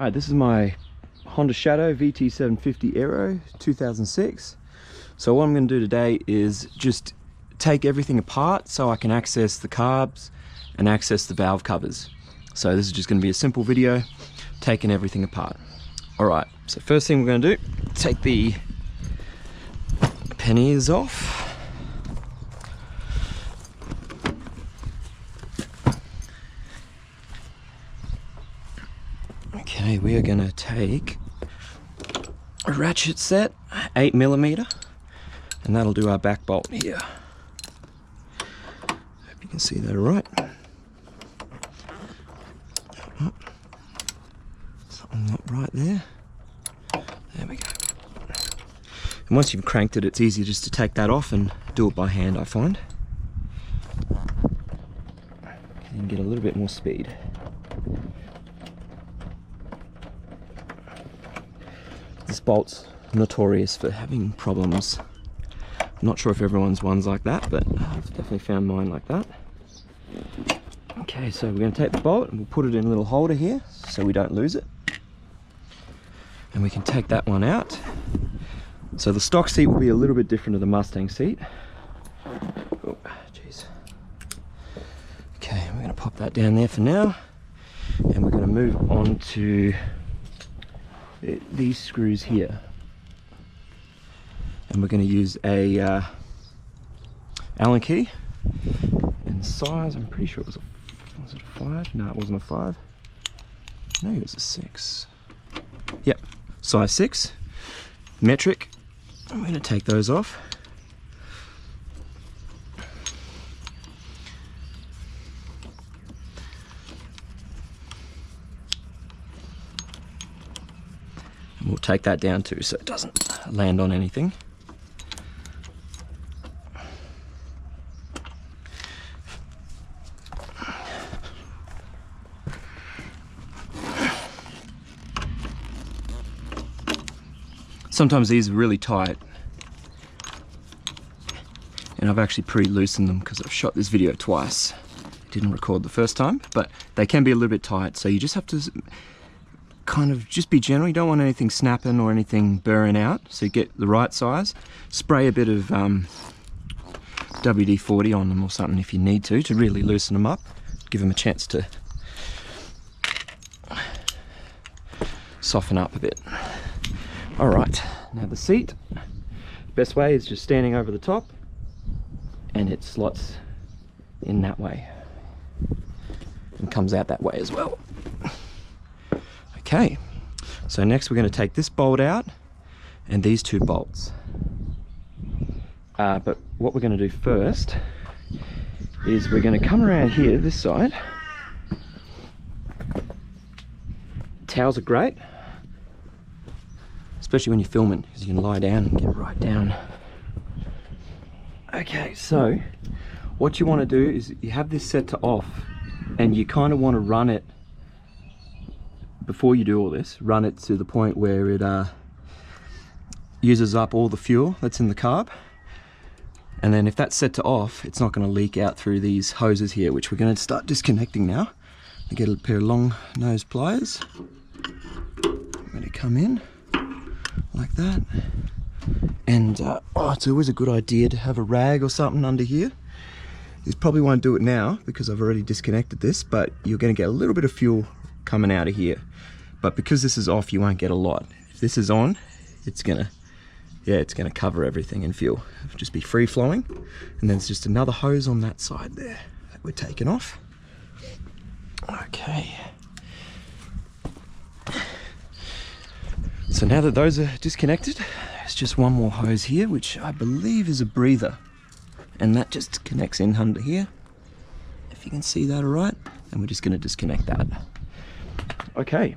Alright, this is my Honda Shadow VT750 Aero 2006. So what I'm going to do today is just take everything apart so I can access the carbs and access the valve covers. So this is just going to be a simple video taking everything apart. Alright, so first thing we're going to do, take the panniers off. Okay, we are going to take a ratchet set, 8mm, and that'll do our back bolt here. Hope you can see that all right. Oh, something not right there. There we go. And once you've cranked it, it's easier just to take that off and do it by hand, I find. And get a little bit more speed. This bolt's notorious for having problems. I'm not sure if everyone's one's like that, but I've definitely found mine like that. Okay, so we're going to take the bolt and we'll put it in a little holder here so we don't lose it. And we can take that one out. So the stock seat will be a little bit different to the Mustang seat. Oh, jeez. Okay, we're going to pop that down there for now. And we're going to move on to these screws here, and we're going to use a Allen key, and size, I'm pretty sure it was it a 5? No, it wasn't a 5. No, it was a 6. Yep, size 6, metric. I'm going to take those off. We'll take that down too so it doesn't land on anything. Sometimes these are really tight, and I've actually pre-loosened them because I've shot this video twice. Didn't record the first time, but they can be a little bit tight, so you just have to kind of just be gentle. You don't want anything snapping or anything burring out, so you get the right size. Spray a bit of WD-40 on them or something if you need to really loosen them up, give them a chance to soften up a bit. Alright, now the seat, best way is just standing over the top, and it slots in that way and comes out that way as well. Okay, so next we're going to take this bolt out and these two bolts. But what we're going to do first is we're going to come around here, this side. Towels are great, especially when you're filming, because you can lie down and get right down. Okay, so what you want to do is you have this set to off, and you kind of want to run it. Before you do all this, run it to the point where it uses up all the fuel that's in the carb, and then if that's set to off, it's not going to leak out through these hoses here, which we're going to start disconnecting now. I get a pair of long nose pliers. I'm going to come in like that, and oh, it's always a good idea to have a rag or something under here. You probably won't do it now because I've already disconnected this, but you're going to get a little bit of fuel coming out of here. But because this is off, you won't get a lot. If this is on, it's gonna cover everything in fuel. It'll just be free flowing. And then it's just another hose on that side there that we're taking off. Okay. So now that those are disconnected, there's just one more hose here, which I believe is a breather. And that just connects in under here. If you can see that all right. And we're just gonna disconnect that. Okay.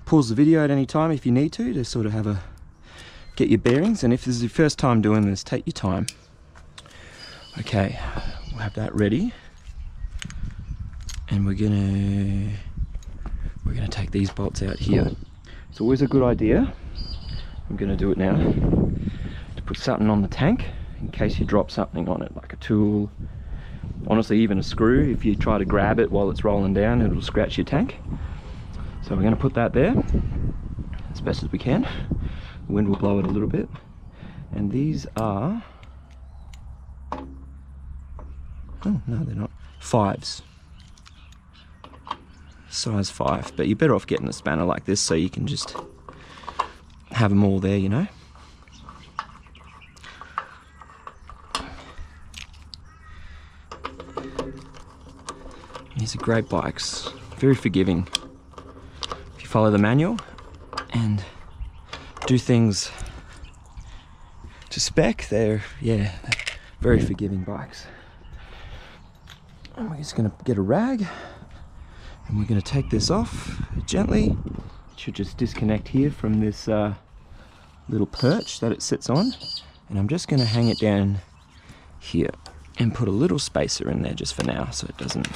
Pause the video at any time if you need to sort of get your bearings, and if this is your first time doing this, take your time. Okay, we'll have that ready, and we're gonna take these bolts out here. It's always a good idea, I'm gonna do it now, to put something on the tank in case you drop something on it, like a tool Honestly, even a screw, if you try to grab it while it's rolling down, it'll scratch your tank. So we're going to put that there as best as we can. The wind will blow it a little bit. And these are, oh no they're not, 5s. Size 5, but you're better off getting a spanner like this so you can just have them all there, you know. These are great bikes, very forgiving. If you follow the manual and do things to spec, they're, yeah, very forgiving bikes. And we're just going to get a rag and we're going to take this off gently. It should just disconnect here from this little perch that it sits on, and I'm just going to hang it down here and put a little spacer in there just for now so it doesn't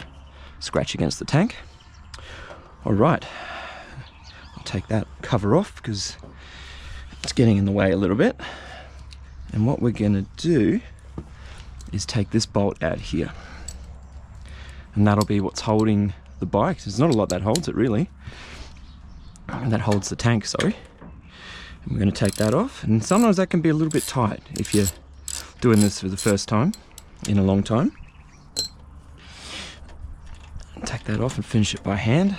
scratch against the tank. Alright, I'll take that cover off because it's getting in the way a little bit. And what we're going to do is take this bolt out here, and that'll be what's holding the bike. There's not a lot that holds it really, and that holds the tank, sorry. And we're going to take that off, and sometimes that can be a little bit tight if you're doing this for the first time in a long time. Take that off and finish it by hand.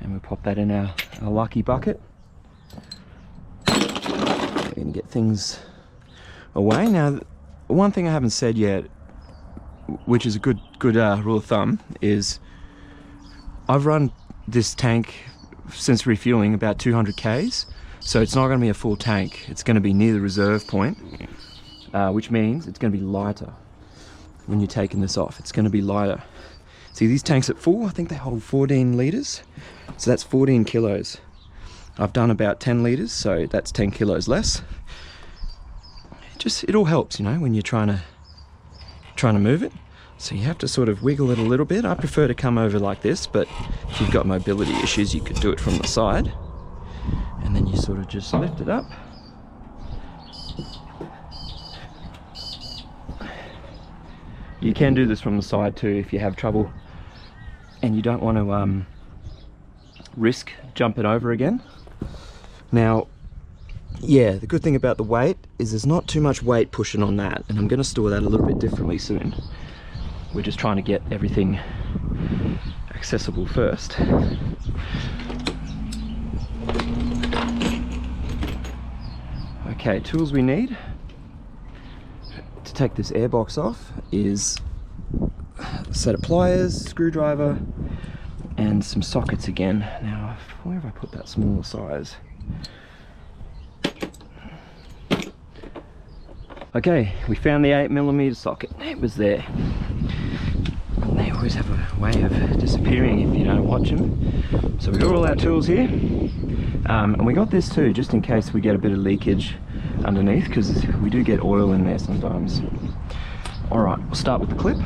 And we'll pop that in our lucky bucket. We're going to get things away. Now, one thing I haven't said yet, which is a good rule of thumb, is I've run this tank since refueling about 200 Ks. So it's not going to be a full tank, it's going to be near the reserve point, which means it's going to be lighter when you're taking this off. It's going to be lighter. See, these tanks at full, I think they hold 14 litres, so that's 14 kilos. I've done about 10 litres, so that's 10 kilos less. It all helps, you know, when you're trying to move it. So you have to sort of wiggle it a little bit. I prefer to come over like this, but if you've got mobility issues, you could do it from the side. And then you sort of just lift it up. You can do this from the side too if you have trouble and you don't want to risk jumping over again. Now, yeah, the good thing about the weight is there's not too much weight pushing on that, and I'm going to store that a little bit differently soon. We're just trying to get everything accessible first. Okay, tools we need to take this airbox off is a set of pliers, screwdriver, and some sockets again. Now, where have I put that smaller size? Okay, we found the 8mm socket. It was there. They always have a way of disappearing if you don't watch them. So we got all our tools here. And we got this too, just in case we get a bit of leakage underneath, because we do get oil in there sometimes. Alright, we'll start with the clip.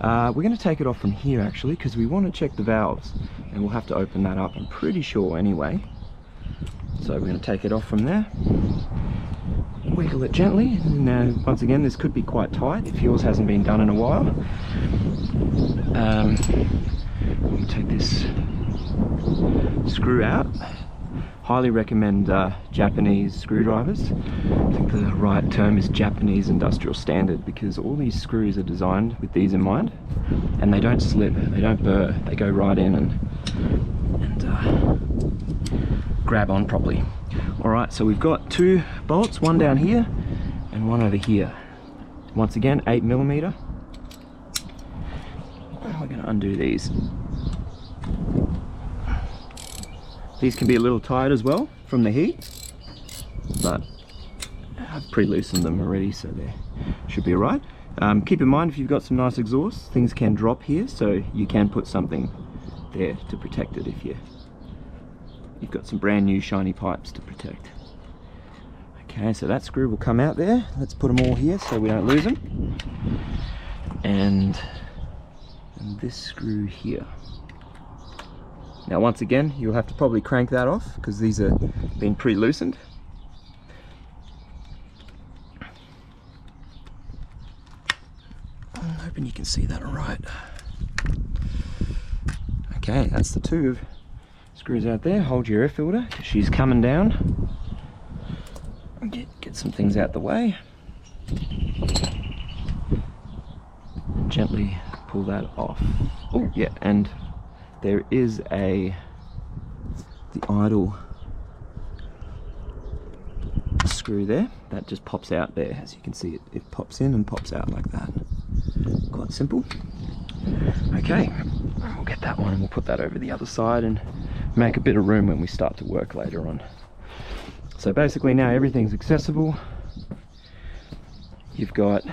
We're going to take it off from here actually, because we want to check the valves, and we'll have to open that up, I'm pretty sure anyway. So we're going to take it off from there. Wiggle it gently. Now, once again, this could be quite tight if yours hasn't been done in a while. We'll take this screw out. Highly recommend Japanese screwdrivers. I think the right term is Japanese industrial standard, because all these screws are designed with these in mind, and they don't slip, they don't burr, they go right in and grab on properly. Alright, so we've got 2 bolts, one down here and one over here. Once again, 8mm. We're going to undo these. These can be a little tight as well from the heat, but I've pre-loosened them already, so they should be alright. Keep in mind, if you've got some nice exhausts, things can drop here, so you can put something there to protect it if you've got some brand new shiny pipes to protect. Okay, so that screw will come out there. Let's put them all here so we don't lose them. And this screw here. Now once again, you'll have to probably crank that off because these are been pre-loosened. I'm hoping you can see that all right. Okay, that's the 2 screws out there. Hold your air filter. She's coming down. Get some things out the way. Gently pull that off. Oh yeah, and there is the idle screw there that just pops out there. As you can see, it pops in and pops out like that. Quite simple. Okay, we'll get that one and we'll put that over the other side and make a bit of room when we start to work later on. So basically now everything's accessible. You've got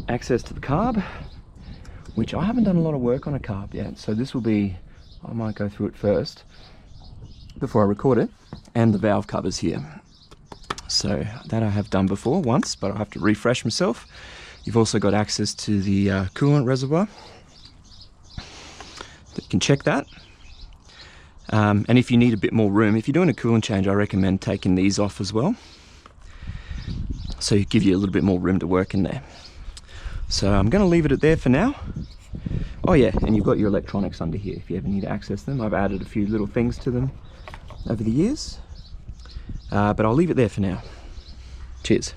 access to the carb, which I haven't done a lot of work on a carb yet, so this will be, I might go through it first before I record it, and the valve covers here. So that I have done before once, but I'll have to refresh myself. You've also got access to the coolant reservoir. You can check that. And if you need a bit more room, if you're doing a coolant change, I recommend taking these off as well. So you give you a little bit more room to work in there. So I'm going to leave it at there for now. Oh yeah, and you've got your electronics under here if you ever need to access them. I've added a few little things to them over the years. But I'll leave it there for now. Cheers.